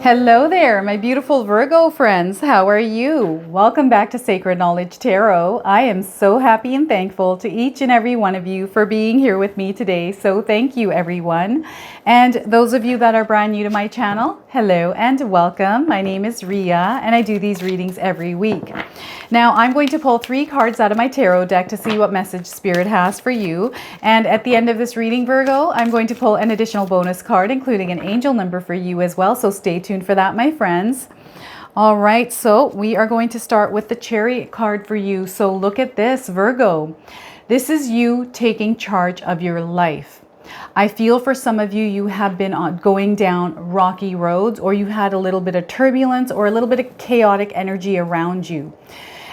Hello there, my beautiful Virgo friends. How are you? Welcome back to Sacred Knowledge Tarot. I am so happy and thankful to each and every one of you for being here with me today. So thank you, everyone. And those of you that are brand new to my channel, hello and welcome. My name is Ria and I do these readings every week. Now I'm going to pull 3 cards out of my tarot deck to see what message Spirit has for you. And at the end of this reading, Virgo, I'm going to pull an additional bonus card, including an angel number for you as well. So stay tuned for that, my friends. All right, so we are going to start with the Chariot card for you. So look at this, Virgo. This is you taking charge of your life. I feel for some of you, you have been going down rocky roads, or you had a little bit of turbulence or a little bit of chaotic energy around you.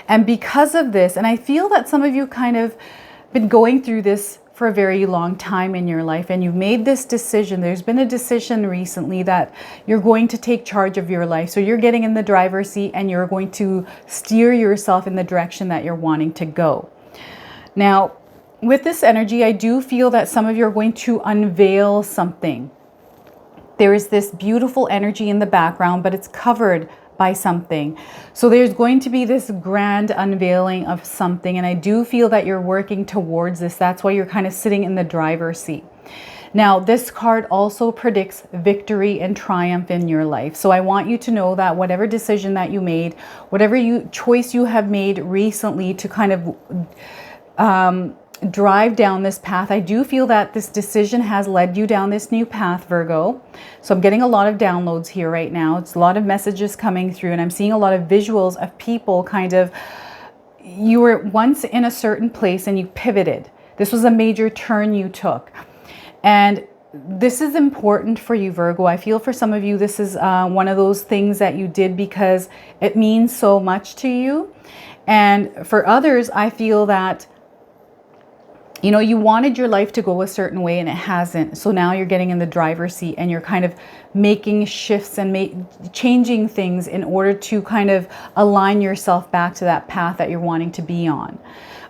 And because of this, and I feel that some of you kind of been going through this for a very long time in your life, and you've made this decision. There's been a decision recently that you're going to take charge of your life. So you're getting in the driver's seat and you're going to steer yourself in the direction that you're wanting to go. Now, with this energy, I do feel that some of you are going to unveil something. There is this beautiful energy in the background, but it's covered by something. So there's going to be this grand unveiling of something, and I do feel that you're working towards this. That's why you're kind of sitting in the driver's seat. Now, this card also predicts victory and triumph in your life. So I want you to know that whatever decision that you made, whatever choice you have made recently to kind of drive down this path, I do feel that this decision has led you down this new path, Virgo. So I'm getting a lot of downloads here right now. It's a lot of messages coming through, and I'm seeing a lot of visuals of people kind of, you were once in a certain place and you pivoted. This was a major turn you took. And this is important for you, Virgo. I feel for some of you, this is one of those things that you did because it means so much to you. And for others, I feel that you know, you wanted your life to go a certain way and it hasn't. So now you're getting in the driver's seat and you're kind of making shifts and changing things in order to kind of align yourself back to that path that you're wanting to be on.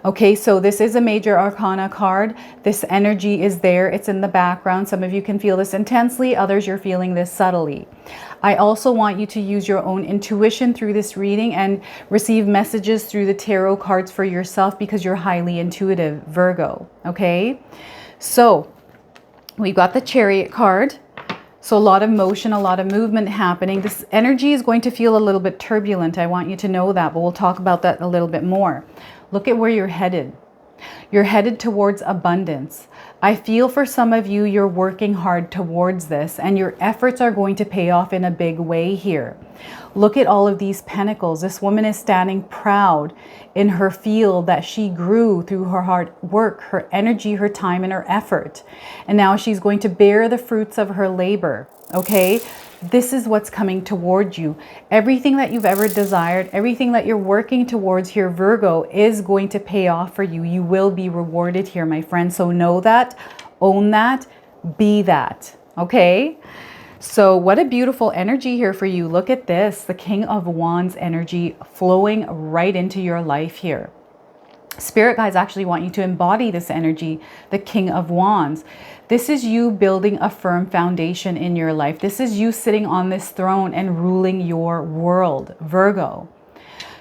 Okay, so this is a major arcana card. This energy is there. It's in the background. Some of you can feel this intensely. Others, you're feeling this subtly. I also want you to use your own intuition through this reading and receive messages through the tarot cards for yourself because you're highly intuitive, Virgo. Okay, so we've got the Chariot card. So a lot of motion, a lot of movement happening. This energy is going to feel a little bit turbulent. I want you to know that, but we'll talk about that a little bit more. Look at where you're headed. You're headed towards abundance. I feel for some of you, you're working hard towards this and your efforts are going to pay off in a big way here. Look at all of these pentacles. This woman is standing proud in her field that she grew through her hard work, her energy, her time, and her effort. And now she's going to bear the fruits of her labor. Okay? This is what's coming toward you. Everything that you've ever desired, everything that you're working towards here, Virgo, is going to pay off for you. You will be rewarded here, my friend. So know that, own that, be that. Okay? So what a beautiful energy here for you. Look at this, the King of Wands energy flowing right into your life here. Spirit guides actually want you to embody this energy, the King of Wands. This is you building a firm foundation in your life. This is you sitting on this throne and ruling your world, Virgo.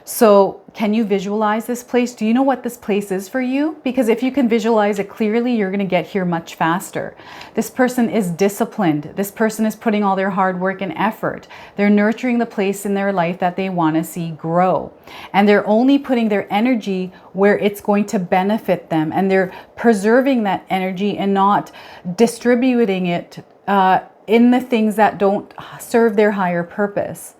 So can you visualize this place? Do you know what this place is for you? Because if you can visualize it clearly, you're going to get here much faster. This person is disciplined. This person is putting all their hard work and effort. They're nurturing the place in their life that they want to see grow. And they're only putting their energy where it's going to benefit them. And they're preserving that energy and not distributing it in the things that don't serve their higher purpose.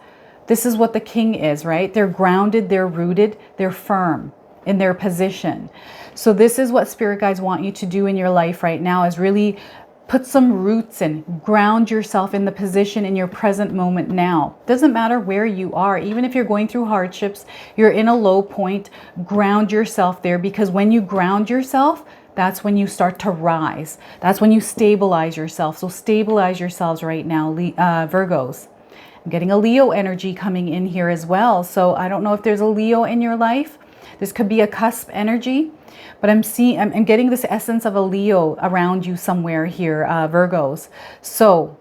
This is what the king is, right? They're grounded, they're rooted, they're firm in their position. So this is what spirit guides want you to do in your life right now, is really put some roots in, ground yourself in the position in your present moment now. Doesn't matter where you are, even if you're going through hardships, you're in a low point, ground yourself there, because when you ground yourself, that's when you start to rise. That's when you stabilize yourself. So stabilize yourselves right now, Virgos. I'm getting a Leo energy coming in here as well. So I don't know if there's a Leo in your life. This could be a cusp energy, but I'm getting this essence of a Leo around you somewhere here, Virgos. So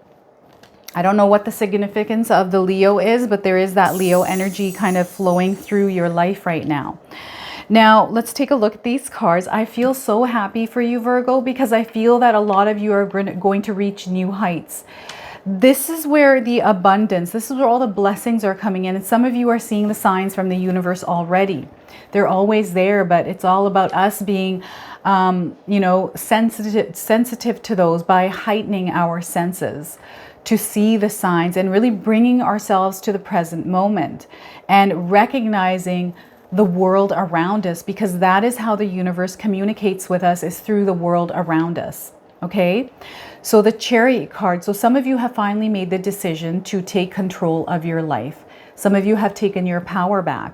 I don't know what the significance of the Leo is, but there is that Leo energy kind of flowing through your life right now. Now, let's take a look at these cards. I feel so happy for you, Virgo, because I feel that a lot of you are going to reach new heights. This is where the abundance, this is where all the blessings are coming in. And some of you are seeing the signs from the universe already. They're always there, but it's all about us being, you know, sensitive to those by heightening our senses to see the signs and really bringing ourselves to the present moment and recognizing the world around us, because that is how the universe communicates with us, is through the world around us. Okay, so the Chariot card. So some of you have finally made the decision to take control of your life. Some of you have taken your power back.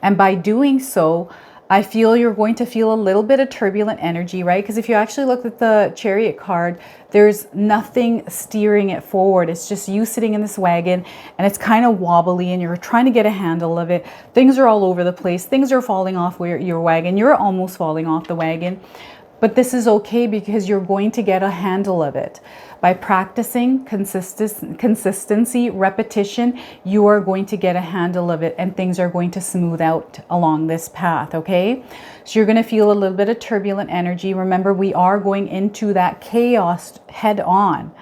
And by doing so, I feel you're going to feel a little bit of turbulent energy, right? Because if you actually look at the Chariot card, there's nothing steering it forward. It's just you sitting in this wagon and it's kind of wobbly and you're trying to get a handle of it. Things are all over the place. Things are falling off your wagon. You're almost falling off the wagon. But this is okay because you're going to get a handle of it. By practicing consistency, repetition, you are going to get a handle of it and things are going to smooth out along this path, okay? So you're going to feel a little bit of turbulent energy. Remember, we are going into that chaos head on.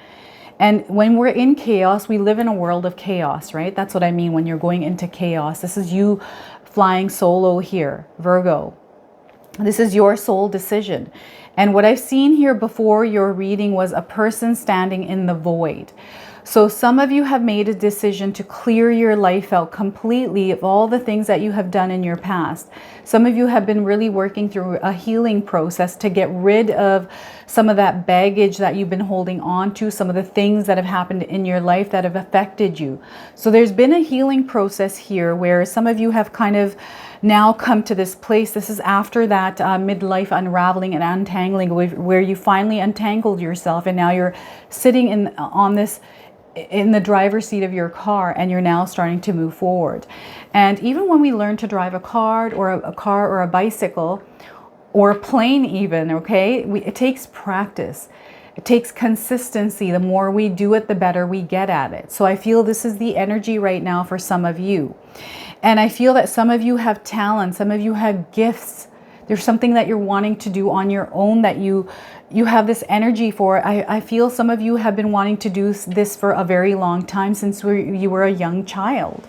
And when we're in chaos, we live in a world of chaos, right? That's what I mean when you're going into chaos. This is you flying solo here, Virgo. This is your soul decision. And what I've seen here before your reading was a person standing in the void. So some of you have made a decision to clear your life out completely of all the things that you have done in your past. Some of you have been really working through a healing process to get rid of some of that baggage that you've been holding on to, some of the things that have happened in your life that have affected you. So there's been a healing process here where some of you have kind of now come to this place. This is after that midlife unraveling and untangling, where you finally untangled yourself and now you're sitting in the driver's seat of your car and you're now starting to move forward. And even when we learn to drive a car or a bicycle or a plane even, okay, it takes practice. It takes consistency. The more we do it, the better we get at it. So I feel this is the energy right now for some of you. And I feel that some of you have talent, some of you have gifts. There's something that you're wanting to do on your own that you have this energy for. I feel some of you have been wanting to do this for a very long time, since you were a young child,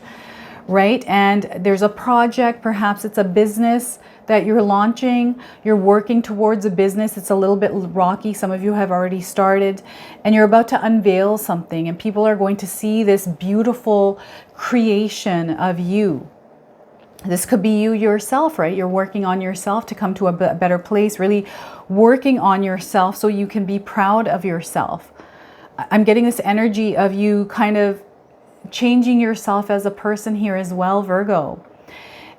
right? And there's a project, perhaps it's a business that you're launching. You're working towards a business. It's a little bit rocky. Some of you have already started and you're about to unveil something and people are going to see this beautiful creation of you. This could be you yourself, right? You're working on yourself to come to a better place, really working on yourself so you can be proud of yourself. I'm getting this energy of you kind of changing yourself as a person here as well, Virgo.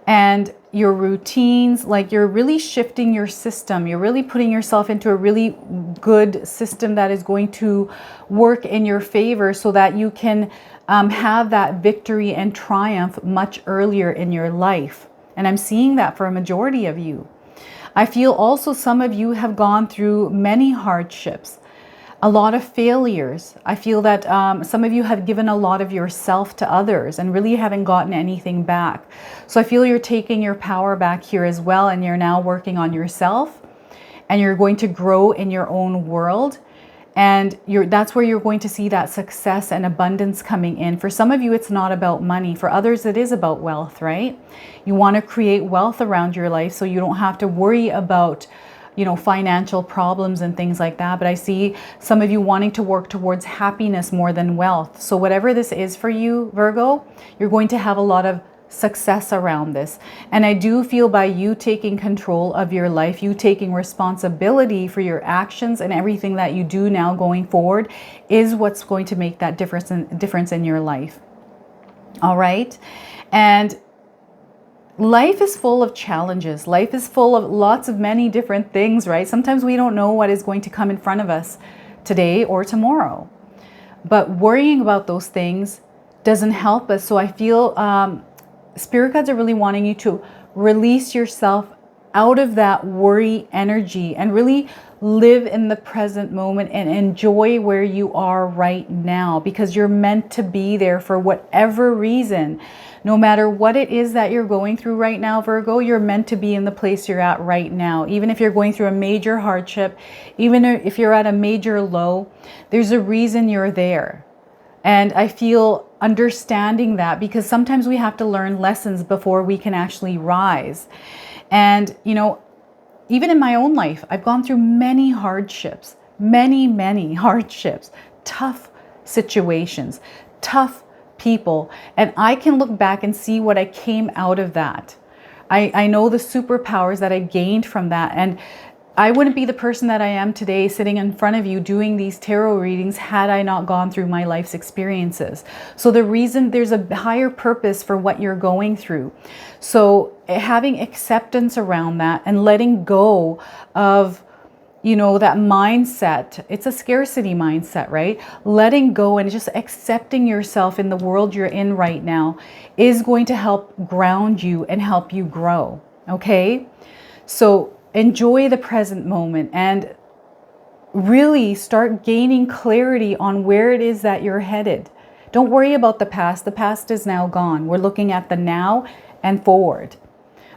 And your routines, like you're really shifting your system. You're really putting yourself into a really good system that is going to work in your favor so that you can have that victory and triumph much earlier in your life. And I'm seeing that for a majority of you. I feel also some of you have gone through many hardships, a lot of failures. I feel that some of you have given a lot of yourself to others and really haven't gotten anything back. So I feel you're taking your power back here as well, and you're now working on yourself and you're going to grow in your own world. And that's where you're going to see that success and abundance coming in. For some of you, it's not about money. For others, it is about wealth, right? You want to create wealth around your life so you don't have to worry about, you know, financial problems and things like that. But I see some of you wanting to work towards happiness more than wealth. So whatever this is for you, Virgo, you're going to have a lot of success around this. And I do feel by you taking control of your life, you taking responsibility for your actions and everything that you do now going forward is what's going to make that difference in your life. All right. And life is full of challenges. Life is full of lots of many different things, right? Sometimes we don't know what is going to come in front of us today or tomorrow. But worrying about those things doesn't help us. So I feel Spirit guides are really wanting you to release yourself out of that worry energy and really live in the present moment and enjoy where you are right now, because you're meant to be there for whatever reason. No matter what it is that you're going through right now, Virgo, you're meant to be in the place you're at right now. Even if you're going through a major hardship, even if you're at a major low, there's a reason you're there. And I feel understanding that, because sometimes we have to learn lessons before we can actually rise. And, you know, even in my own life, I've gone through many hardships, many hardships, tough situations, tough people. And I can look back and see what I came out of that. I know the superpowers that I gained from that. And I wouldn't be the person that I am today sitting in front of you doing these tarot readings had I not gone through my life's experiences. So the reason, there's a higher purpose for what you're going through. So having acceptance around that and letting go of, you know, that mindset, it's a scarcity mindset, right? Letting go and just accepting yourself in the world you're in right now is going to help ground you and help you grow. Okay? So enjoy the present moment and really start gaining clarity on where it is that you're headed. Don't worry about the past. The past is now gone. We're looking at the now and forward.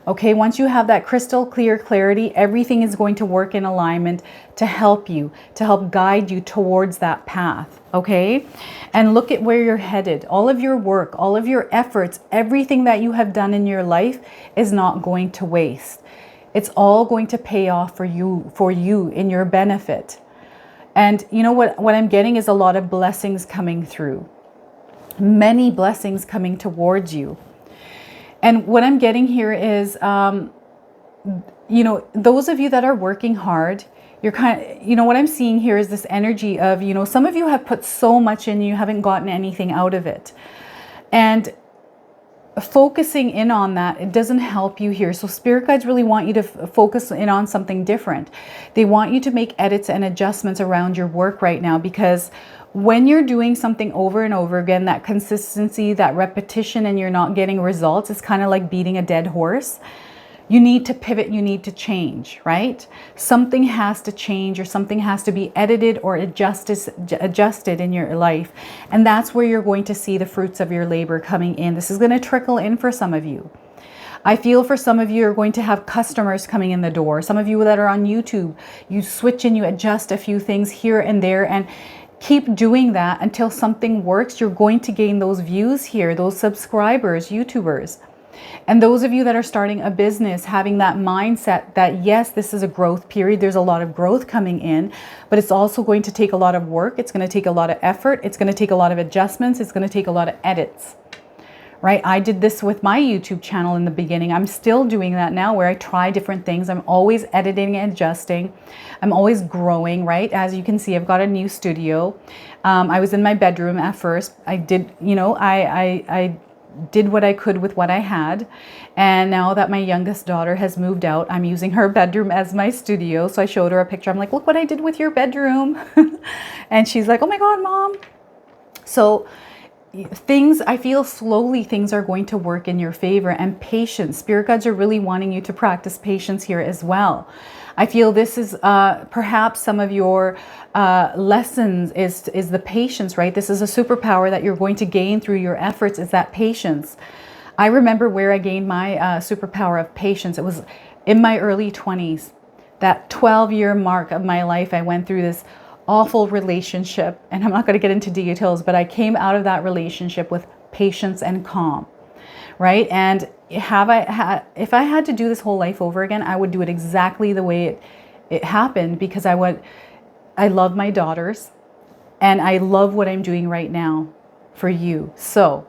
Okay, once you have that crystal clear clarity, everything is going to work in alignment to help you, to help guide you towards that path. Okay, and look at where you're headed. All of your work, all of your efforts, everything that you have done in your life is not going to waste. It's all going to pay off for you in your benefit. And you know what I'm getting is a lot of blessings coming through. Many blessings coming towards you. And what I'm getting here is, you know, those of you that are working hard, you're kind of, you know, what I'm seeing here is this energy of, you know, some of you have put so much in, you haven't gotten anything out of it. And focusing in on that, it doesn't help you here. So spirit guides really want you to focus in on something different. They want you to make edits and adjustments around your work right now, because when you're doing something over and over again, that consistency, that repetition, and you're not getting results, it's kind of like beating a dead horse. You need to pivot, you need to change, right? Something has to change, or something has to be edited or adjusted in your life. And that's where you're going to see the fruits of your labor coming in. This is going to trickle in for some of you. I feel for some of you are going to have customers coming in the door. Some of you that are on YouTube, you switch and you adjust a few things here and there, and keep doing that until something works. You're going to gain those views here, those subscribers, YouTubers. And those of you that are starting a business, having that mindset that yes, this is a growth period. There's a lot of growth coming in, but it's also going to take a lot of work. It's going to take a lot of effort. It's going to take a lot of adjustments. It's going to take a lot of edits, right? I did this with my YouTube channel in the beginning. I'm still doing that now, where I try different things. I'm always editing and adjusting. I'm always growing, right? As you can see, I've got a new studio. I was in my bedroom at first. I did, you know, I did what I could with what I had. And now that my youngest daughter has moved out, I'm using her bedroom as my studio. So I showed her a picture. I'm like, look what I did with your bedroom. And she's like, oh my God, Mom. So things, I feel slowly things are going to work in your favor. And patience, spirit guides are really wanting you to practice patience here as well. I feel this is perhaps some of your lessons is the patience, right? This is a superpower that you're going to gain through your efforts, is that patience. I remember where I gained my superpower of patience. It was in my early 20s, that 12-year mark of my life. I went through this awful relationship, and I'm not going to get into details, but I came out of that relationship with patience and calm, right? And if I had to do this whole life over again, I would do it exactly the way it happened, because I love my daughters and I love what I'm doing right now for you. So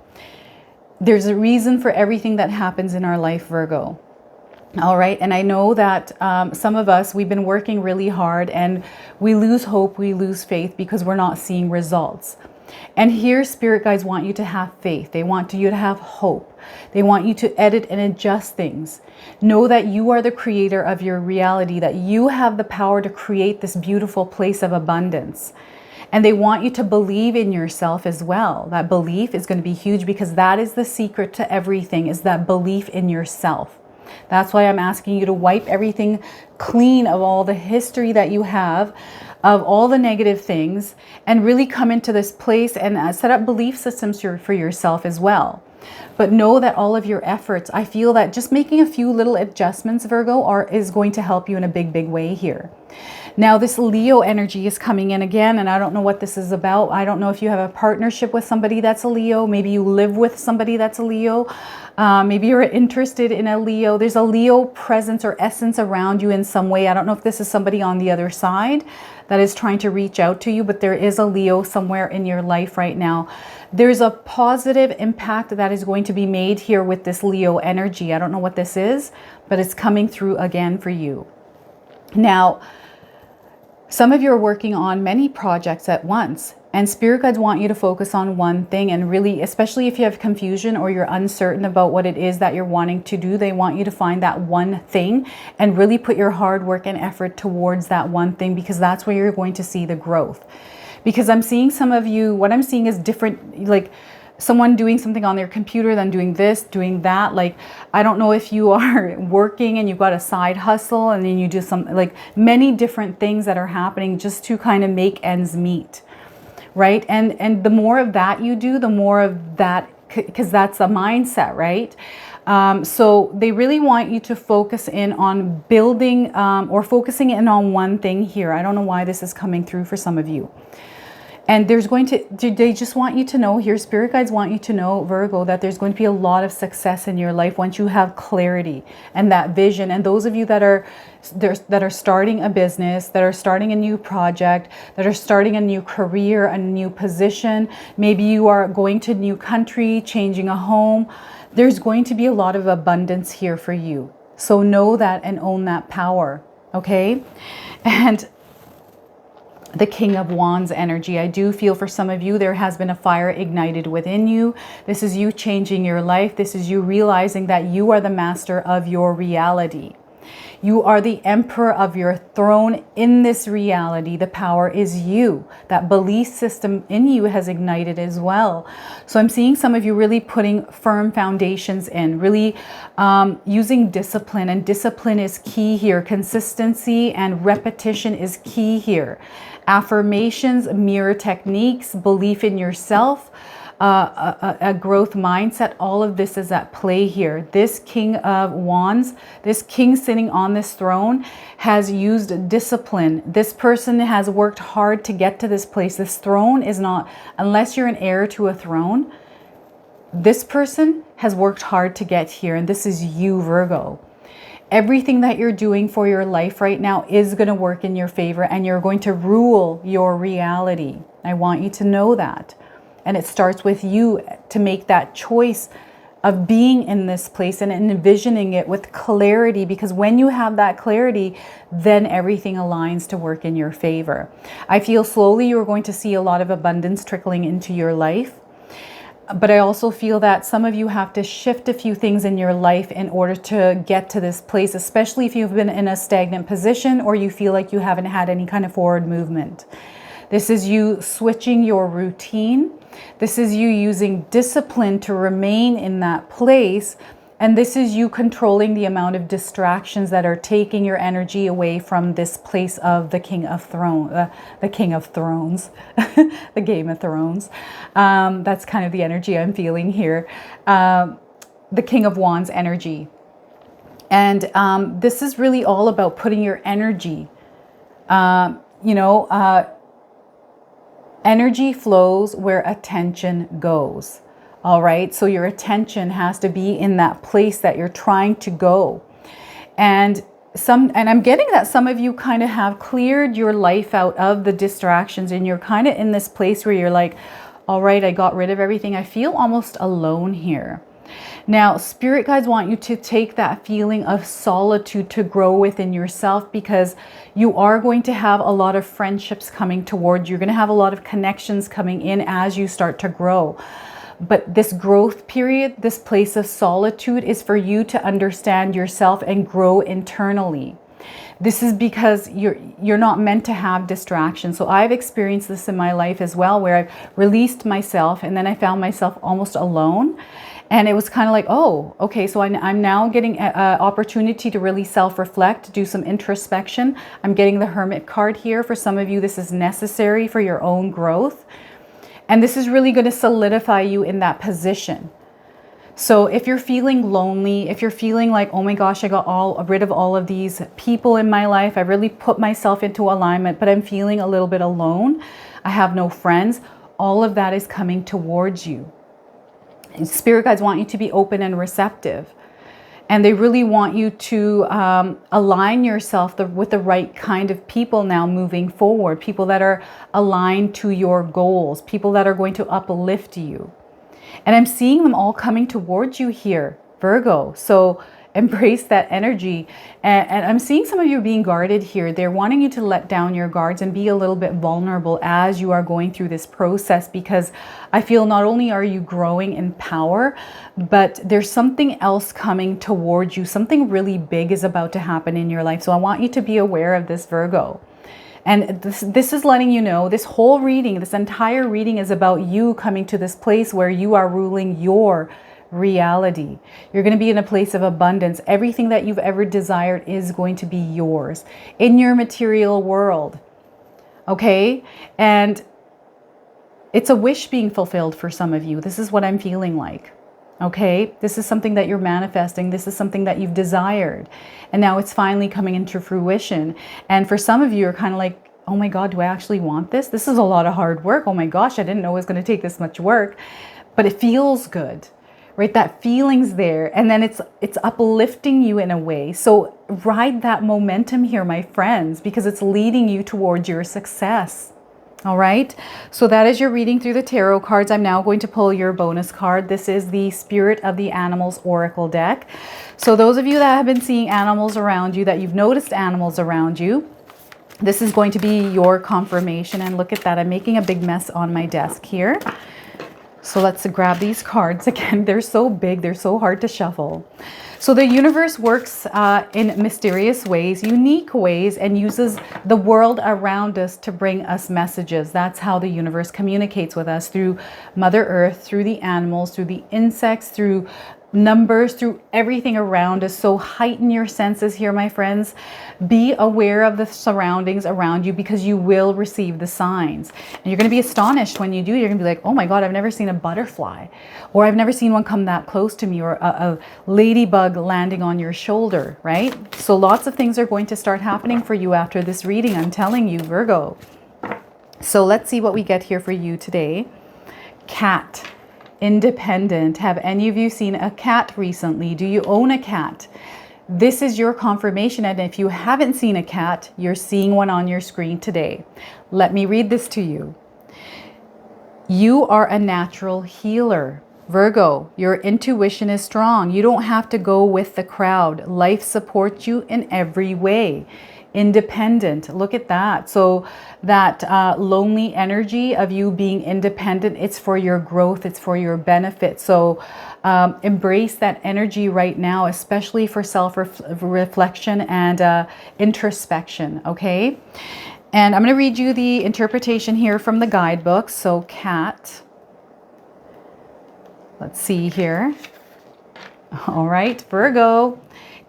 there's a reason for everything that happens in our life, Virgo. All right. And I know that some of us, we've been working really hard and we lose hope, we lose faith because we're not seeing results. And here, spirit guides want you to have faith. They want you to have hope. They want you to edit and adjust things. Know that you are the creator of your reality, that you have the power to create this beautiful place of abundance. And they want you to believe in yourself as well. That belief is going to be huge, because that is the secret to everything, is that belief in yourself. That's why I'm asking you to wipe everything clean of all the history that you have, of all the negative things, and really come into this place and set up belief systems for yourself as well. But know that all of your efforts, I feel that just making a few little adjustments, Virgo, is going to help you in a big, big way here. Now, this Leo energy is coming in again, and I don't know what this is about. I don't know if you have a partnership with somebody that's a Leo. Maybe you live with somebody that's a Leo. Maybe you're interested in a Leo. There's a Leo presence or essence around you in some way. I don't know if this is somebody on the other side that is trying to reach out to you, but there is a Leo somewhere in your life right now. There's a positive impact that is going to be made here with this Leo energy. I don't know what this is, but it's coming through again for you. Now, some of you are working on many projects at once, and spirit guides want you to focus on one thing, and really, especially if you have confusion or you're uncertain about what it is that you're wanting to do, they want you to find that one thing and really put your hard work and effort towards that one thing, because that's where you're going to see the growth. Because I'm seeing some of you, what I'm seeing is different, like someone doing something on their computer, then doing this, doing that. Like, I don't know if you are working and you've got a side hustle and then you do some, like many different things that are happening just to kind of make ends meet, right? And the more of that you do, the more of that, because that's a mindset, right? So they really want you to focus in on building or focusing in on one thing here. I don't know why this is coming through for some of you. And there's going to, they just want you to know here, spirit guides want you to know, Virgo, that there's going to be a lot of success in your life once you have clarity and that vision. And those of you that are starting a business, that are starting a new project, that are starting a new career, a new position, maybe you are going to a new country, changing a home, there's going to be a lot of abundance here for you. So know that and own that power, okay? And the King of Wands energy, I do feel for some of you there has been a fire ignited within you. This is you changing your life. This is you realizing that you are the master of your reality. You are the emperor of your throne in this reality. The power is you. That belief system in you has ignited as well. So I'm seeing some of you really putting firm foundations in, really using discipline. And discipline is key here. Consistency and repetition is key here. Affirmations, mirror techniques, belief in yourself, a growth mindset, all of this is at play here. This King of Wands, this king sitting on this throne has used discipline. This person has worked hard to get to this place. This throne is not, unless you're an heir to a throne, this person has worked hard to get here. And this is you, Virgo. Everything that you're doing for your life right now is going to work in your favor, and you're going to rule your reality. I want you to know that. And it starts with you to make that choice of being in this place and envisioning it with clarity, because when you have that clarity, then everything aligns to work in your favor. I feel slowly you're going to see a lot of abundance trickling into your life. But I also feel that some of you have to shift a few things in your life in order to get to this place, especially if you've been in a stagnant position or you feel like you haven't had any kind of forward movement. This is you switching your routine. This is you using discipline to remain in that place. And this is you controlling the amount of distractions that are taking your energy away from this place of the King of Thrones, the King of Thrones, the Game of Thrones. That's kind of the energy I'm feeling here. The King of Wands energy. And this is really all about putting your energy, energy flows where attention goes. All right. So your attention has to be in that place that you're trying to go. And I'm getting that some of you kind of have cleared your life out of the distractions, and you're kind of in this place where you're like, all right, I got rid of everything. I feel almost alone here. Now, spirit guides want you to take that feeling of solitude to grow within yourself, because you are going to have a lot of friendships coming towards you. You're going to have a lot of connections coming in as you start to grow. But this growth period, this place of solitude, is for you to understand yourself and grow internally. This is because you're not meant to have distractions. So I've experienced this in my life as well, where I've released myself and then I found myself almost alone. And it was kind of like, oh, okay, so I'm now getting an opportunity to really self-reflect, do some introspection. I'm getting the Hermit card here. For some of you, this is necessary for your own growth. And this is really going to solidify you in that position. So if you're feeling lonely, if you're feeling like, oh my gosh, I got rid of all of these people in my life, I really put myself into alignment, but I'm feeling a little bit alone, I have no friends, all of that is coming towards you. And spirit guides want you to be open and receptive. And they really want you to align yourself with the right kind of people now moving forward. People that are aligned to your goals. People that are going to uplift you. And I'm seeing them all coming towards you here, Virgo. So embrace that energy. And I'm seeing some of you being guarded here. They're wanting you to let down your guards and be a little bit vulnerable as you are going through this process, because I feel not only are you growing in power, but there's something else coming towards you. Something really big is about to happen in your life. So I want you to be aware of this, Virgo. And this is letting you know, this whole reading, this entire reading is about you coming to this place where you are ruling your reality. You're going to be in a place of abundance. Everything that you've ever desired is going to be yours in your material world. Okay? And it's a wish being fulfilled for some of you. This is what I'm feeling like. Okay? This is something that you're manifesting. This is something that you've desired. And now it's finally coming into fruition. And for some of you, you're kind of like, oh my God, do I actually want this? This is a lot of hard work. Oh my gosh, I didn't know it was going to take this much work. But it feels good. Right? That feeling's there. And then it's uplifting you in a way. So ride that momentum here, my friends, because it's leading you towards your success. All right. So that is your reading through the tarot cards. I'm now going to pull your bonus card. This is the Spirit of the Animals Oracle deck. So those of you that have been seeing animals around you, that you've noticed animals around you, this is going to be your confirmation. And look at that. I'm making a big mess on my desk here. So let's grab these cards again. They're so big. They're so hard to shuffle. So the universe works in mysterious ways, unique ways, and uses the world around us to bring us messages. That's how the universe communicates with us, through Mother Earth, through the animals, through the insects, through numbers, through everything around us. So heighten your senses here, my friends. Be aware of the surroundings around you, because you will receive the signs. And you're going to be astonished when you do. You're going to be like, oh my God, I've never seen a butterfly, or I've never seen one come that close to me, or a ladybug landing on your shoulder, right? So lots of things are going to start happening for you after this reading. I'm telling you, Virgo. So let's see what we get here for you today. Cat. Independent. Have any of you seen a cat recently? Do you own a cat? This is your confirmation. And if you haven't seen a cat, you're seeing one on your screen today. Let me read this to you. You are a natural healer. Virgo, your intuition is strong. You don't have to go with the crowd. Life supports you in every way. Independent. Look at that. So that lonely energy of you being independent, it's for your growth. It's for your benefit. So embrace that energy right now, especially for self-reflection and introspection. Okay. And I'm going to read you the interpretation here from the guidebook. So cat. Let's see here. All right, Virgo.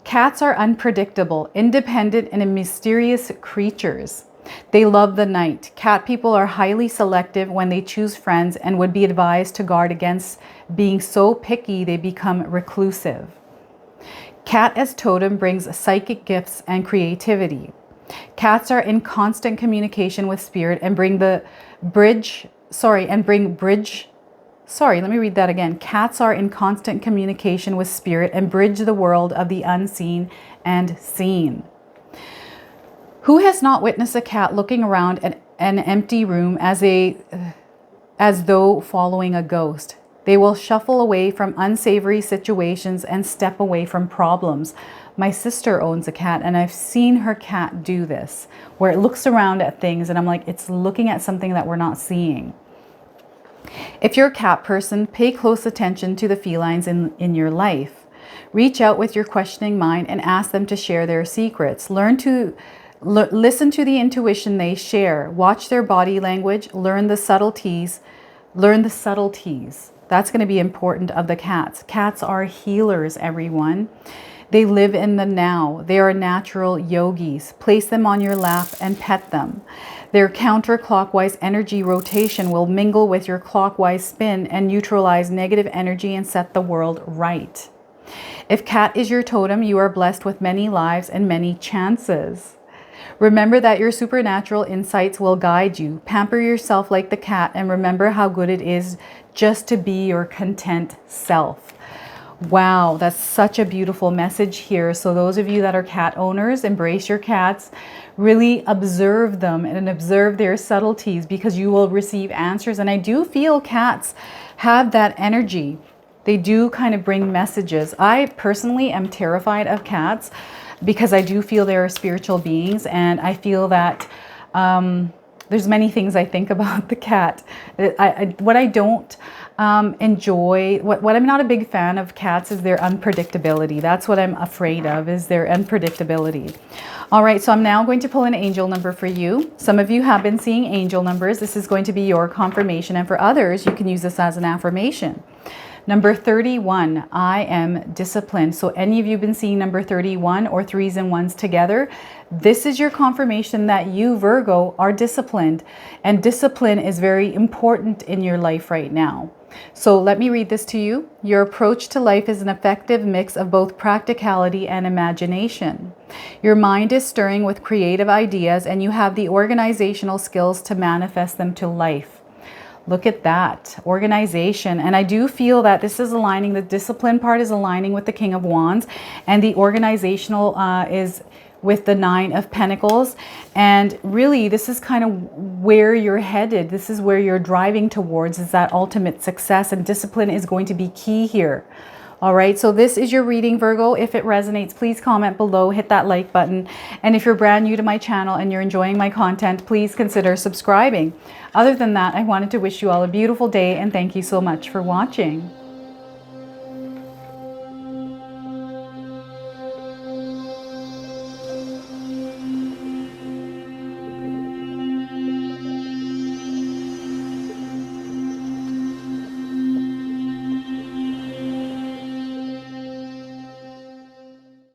Cats are unpredictable, independent, and mysterious creatures. They love the night. Cat people are highly selective when they choose friends and would be advised to guard against being so picky they become reclusive. Cat as totem brings psychic gifts and creativity. Cats are in constant communication with spirit and bring bridge. Sorry, let me read that again. Cats are in constant communication with spirit and bridge the world of the unseen and seen. Who has not witnessed a cat looking around an empty room as though following a ghost? They will shuffle away from unsavory situations and step away from problems. My sister owns a cat, and I've seen her cat do this, where it looks around at things and I'm like, it's looking at something that we're not seeing. If you're a cat person, pay close attention to the felines in your life. Reach out with your questioning mind and ask them to share their secrets. Listen to the intuition they share. Watch their body language. Learn the subtleties. That's going to be important of the cats. Cats are healers, everyone. They live in the now. They are natural yogis. Place them on your lap and pet them. Their counterclockwise energy rotation will mingle with your clockwise spin and neutralize negative energy and set the world right. If cat is your totem, you are blessed with many lives and many chances. Remember that your supernatural insights will guide you. Pamper yourself like the cat and remember how good it is just to be your content self. Wow, that's such a beautiful message here. So those of you that are cat owners, embrace your cats. Really observe them and observe their subtleties, because you will receive answers. And I do feel cats have that energy. They do kind of bring messages. I personally am terrified of cats because I do feel they're spiritual beings, and I feel that there's many things I think about the cat. What I don't enjoy, what I'm not a big fan of cats is their unpredictability. That's what I'm afraid of, is their unpredictability. All right, so I'm now going to pull an angel number for you. Some of you have been seeing angel numbers. This is going to be your confirmation, and for others, you can use this as an affirmation. Number 31, I am disciplined. So any of you been seeing number 31 or 3s and 1s together, this is your confirmation that you, Virgo, are disciplined. And discipline is very important in your life right now. So let me read this to you. Your approach to life is an effective mix of both practicality and imagination. Your mind is stirring with creative ideas, and you have the organizational skills to manifest them to life. Look at that, organization. And I do feel that this is aligning, the discipline part is aligning with the King of Wands, and the organizational is with the 9 of Pentacles. And really, this is kind of where you're headed. This is where you're driving towards, is that ultimate success, and discipline is going to be key here. All right, so this is your reading, Virgo. If it resonates, please comment below, hit that like button. And if you're brand new to my channel and you're enjoying my content, please consider subscribing. Other than that, I wanted to wish you all a beautiful day, and thank you so much for watching.